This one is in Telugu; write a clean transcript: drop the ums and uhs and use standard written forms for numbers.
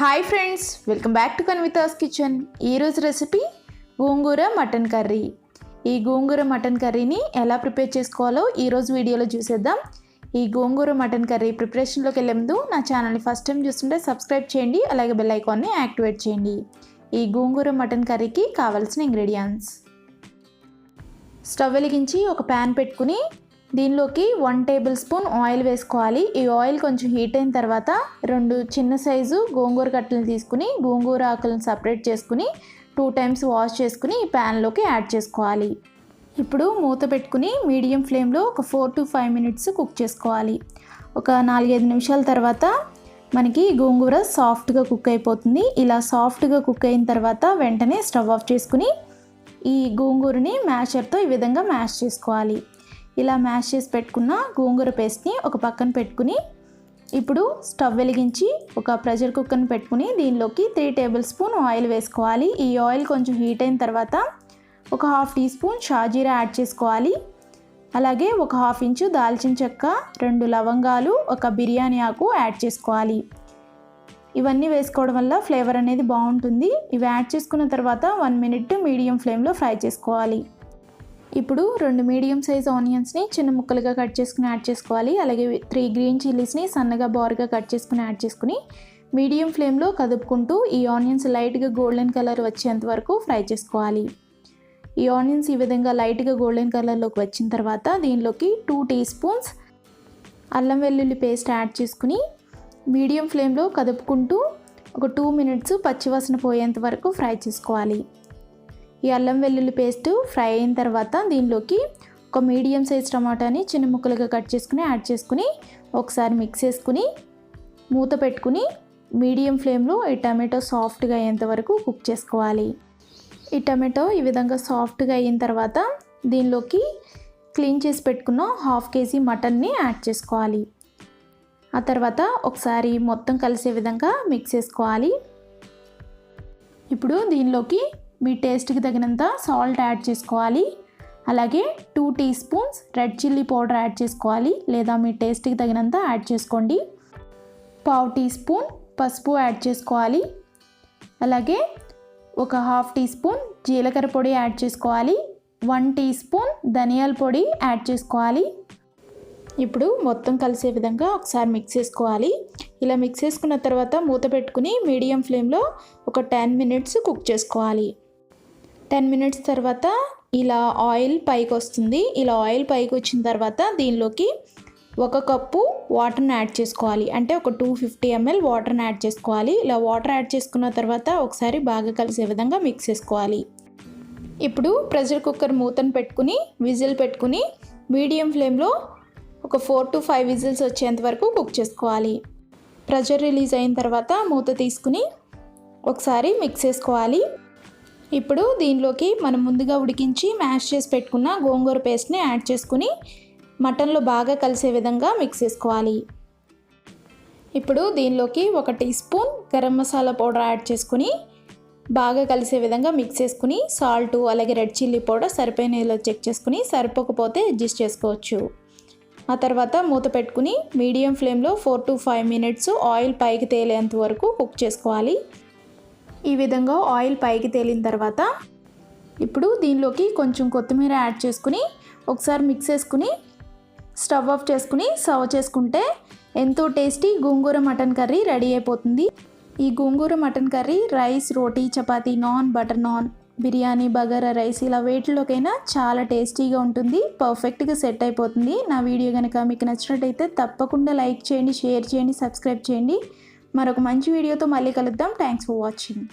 Hi friends, welcome back to కన్వితాస్ కిచెన్. ఈరోజు రెసిపీ గోంగూర మటన్ కర్రీ. ఈ గోంగూర మటన్ కర్రీని ఎలా ప్రిపేర్ చేసుకోవాలో ఈరోజు వీడియోలో చూసేద్దాం. ఈ గోంగూర మటన్ కర్రీ ప్రిపరేషన్లోకి వెళ్ళే ముందు నా ఛానల్ని ఫస్ట్ టైం చూస్తుంటే సబ్స్క్రైబ్ చేయండి, అలాగే బెల్ ఐకాన్ని యాక్టివేట్ చేయండి. ఈ గోంగూర మటన్ కర్రీకి కావాల్సిన ఇంగ్రీడియంట్స్: స్టవ్ వెలిగించి ఒక ప్యాన్ పెట్టుకుని దీనిలోకి 1 టేబుల్ స్పూన్ ఆయిల్ వేసుకోవాలి. ఈ ఆయిల్ కొంచెం హీట్ అయిన తర్వాత 2 చిన్న సైజు గోంగూర కట్టలను తీసుకుని గోంగూర ఆకులను సపరేట్ చేసుకుని 2 టైమ్స్ వాష్ చేసుకుని ఈ ప్యాన్లోకి యాడ్ చేసుకోవాలి. ఇప్పుడు మూత పెట్టుకుని మీడియం ఫ్లేమ్లో ఒక 4 to 5 మినిట్స్ కుక్ చేసుకోవాలి. ఒక 4-5 నిమిషాల తర్వాత మనకి గోంగూర సాఫ్ట్గా కుక్ అయిపోతుంది. ఇలా సాఫ్ట్గా కుక్ అయిన తర్వాత వెంటనే స్టవ్ ఆఫ్ చేసుకుని ఈ గోంగూరని మ్యాషర్తో ఈ విధంగా మ్యాష్ చేసుకోవాలి. ఇలా మ్యాష్ చేసి పెట్టుకున్న గోంగూర పేస్ట్ని ఒక పక్కన పెట్టుకుని ఇప్పుడు స్టవ్ వెలిగించి ఒక ప్రెషర్ కుక్కర్ని పెట్టుకుని దీనిలోకి 3 టేబుల్ స్పూన్ ఆయిల్ వేసుకోవాలి. ఈ ఆయిల్ కొంచెం హీట్ అయిన తర్వాత ఒక 1/2 టీ స్పూన్ షాజీరా యాడ్ చేసుకోవాలి. అలాగే ఒక 1/2 ఇంచు దాల్చిన చెక్క, 2 లవంగాలు, ఒక బిర్యానీ ఆకు యాడ్ చేసుకోవాలి. ఇవన్నీ వేసుకోవడం వల్ల ఫ్లేవర్ అనేది బాగుంటుంది. ఇవి యాడ్ చేసుకున్న తర్వాత 1 మినిట్ మీడియం ఫ్లేమ్లో ఫ్రై చేసుకోవాలి. ఇప్పుడు 2 మీడియం సైజ్ ఆనియన్స్ని చిన్న ముక్కలుగా కట్ చేసుకుని యాడ్ చేసుకోవాలి. అలాగే 3 గ్రీన్ చిల్లీస్ని సన్నగా బారుగా కట్ చేసుకుని యాడ్ చేసుకుని మీడియం ఫ్లేమ్లో కదుపుకుంటూ ఈ ఆనియన్స్ లైట్గా గోల్డెన్ కలర్ వచ్చేంత వరకు ఫ్రై చేసుకోవాలి. ఈ ఆనియన్స్ ఈ విధంగా లైట్గా గోల్డెన్ కలర్లోకి వచ్చిన తర్వాత దీనిలోకి 2 టీ స్పూన్స్ అల్లం వెల్లుల్లి పేస్ట్ యాడ్ చేసుకుని మీడియం ఫ్లేమ్లో కదుపుకుంటూ ఒక 2 మినిట్స్ పచ్చివాసన పోయేంత వరకు ఫ్రై చేసుకోవాలి. ఈ అల్లం వెల్లుల్లి పేస్ట్ ఫ్రై అయిన తర్వాత దీనిలోకి ఒక మీడియం సైజ్ టమాటాని చిన్న ముక్కలుగా కట్ చేసుకుని యాడ్ చేసుకుని ఒకసారి మిక్స్ చేసుకుని మూత పెట్టుకుని మీడియం ఫ్లేమ్లో ఈ టమాటో సాఫ్ట్గా అయ్యేంత వరకు కుక్ చేసుకోవాలి. ఈ టమాటో ఈ విధంగా సాఫ్ట్గా అయిన తర్వాత దీనిలోకి క్లీన్ చేసి పెట్టుకున్న 1/2 కేజీ మటన్ని యాడ్ చేసుకోవాలి. ఆ తర్వాత ఒకసారి మొత్తం కలిసే విధంగా మిక్స్ చేసుకోవాలి. ఇప్పుడు దీనిలోకి మీ టేస్ట్కి తగినంత సాల్ట్ యాడ్ చేసుకోవాలి. అలాగే 2 teaspoons red chilli powder add చేసుకోవాలి, లేదా మీ టేస్ట్కి తగినంత యాడ్ చేసుకోండి. 1/2 టీ స్పూన్ పసుపు యాడ్ చేసుకోవాలి. అలాగే ఒక 1/2 టీ స్పూన్ జీలకర్ర పొడి యాడ్ చేసుకోవాలి. 1 టీ స్పూన్ ధనియాల పొడి యాడ్ చేసుకోవాలి. ఇప్పుడు మొత్తం కలిసే విధంగా ఒకసారి మిక్స్ చేసుకోవాలి. ఇలా మిక్స్ చేసుకున్న తర్వాత మూత పెట్టుకుని మీడియం ఫ్లేమ్లో ఒక 10 మినిట్స్ కుక్ చేసుకోవాలి. 10 మినిట్స్ తర్వాత ఇలా ఆయిల్ పైకి వస్తుంది. ఇలా ఆయిల్ పైకి వచ్చిన తర్వాత దీనిలోకి 1 కప్పు వాటర్ని యాడ్ చేసుకోవాలి. అంటే ఒక 250 ml వాటర్ని యాడ్ చేసుకోవాలి. ఇలా వాటర్ యాడ్ చేసుకున్న తర్వాత ఒకసారి బాగా కలిసే విధంగా మిక్స్ చేసుకోవాలి. ఇప్పుడు ప్రెషర్ కుక్కర్ మూతను పెట్టుకుని విజిల్ పెట్టుకుని మీడియం ఫ్లేమ్లో ఒక 4 to 5 విజిల్స్ వచ్చేంత వరకు కుక్ చేసుకోవాలి. ప్రెషర్ రిలీజ్ అయిన తర్వాత మూత తీసుకుని ఒకసారి మిక్స్ చేసుకోవాలి. ఇప్పుడు దీనిలోకి మనం ముందుగా ఉడికించి మ్యాష్ చేసి పెట్టుకున్న గోంగూర పేస్ట్ని యాడ్ చేసుకుని మటన్లో బాగా కలిసే విధంగా మిక్స్ చేసుకోవాలి. ఇప్పుడు దీనిలోకి 1 teaspoon garam masala powder add చేసుకుని బాగా కలిసే విధంగా మిక్స్ చేసుకుని సాల్ట్ అలాగే రెడ్ చిల్లీ పౌడర్ సరిపోయినలో చెక్ చేసుకుని సరిపోకపోతే అడ్జస్ట్ చేసుకోవచ్చు. ఆ తర్వాత మూత పెట్టుకుని మీడియం ఫ్లేమ్లో 4 to 5 మినిట్స్ ఆయిల్ పైకి తేలేంత వరకు కుక్ చేసుకోవాలి. ఈ విధంగా ఆయిల్ పైకి తేలిన తర్వాత ఇప్పుడు దీనిలోకి కొంచెం కొత్తిమీర యాడ్ చేసుకుని ఒకసారి మిక్స్ చేసుకుని స్టవ్ ఆఫ్ చేసుకుని సర్వ్ చేసుకుంటే ఎంతో టేస్టీ గోంగూర మటన్ కర్రీ రెడీ అయిపోతుంది. ఈ గోంగూర mutton curry rice, roti, chapati, naan, butter naan, biryani, bagara rice ఇలా వేటిలోకైనా చాలా టేస్టీగా ఉంటుంది. పర్ఫెక్ట్గా సెట్ అయిపోతుంది. నా వీడియో కనుక మీకు నచ్చినట్టయితే తప్పకుండా లైక్ చేయండి, షేర్ చేయండి, సబ్స్క్రైబ్ చేయండి. మరొక మంచి వీడియోతో మళ్ళీ కలుద్దాం. Thanks for watching.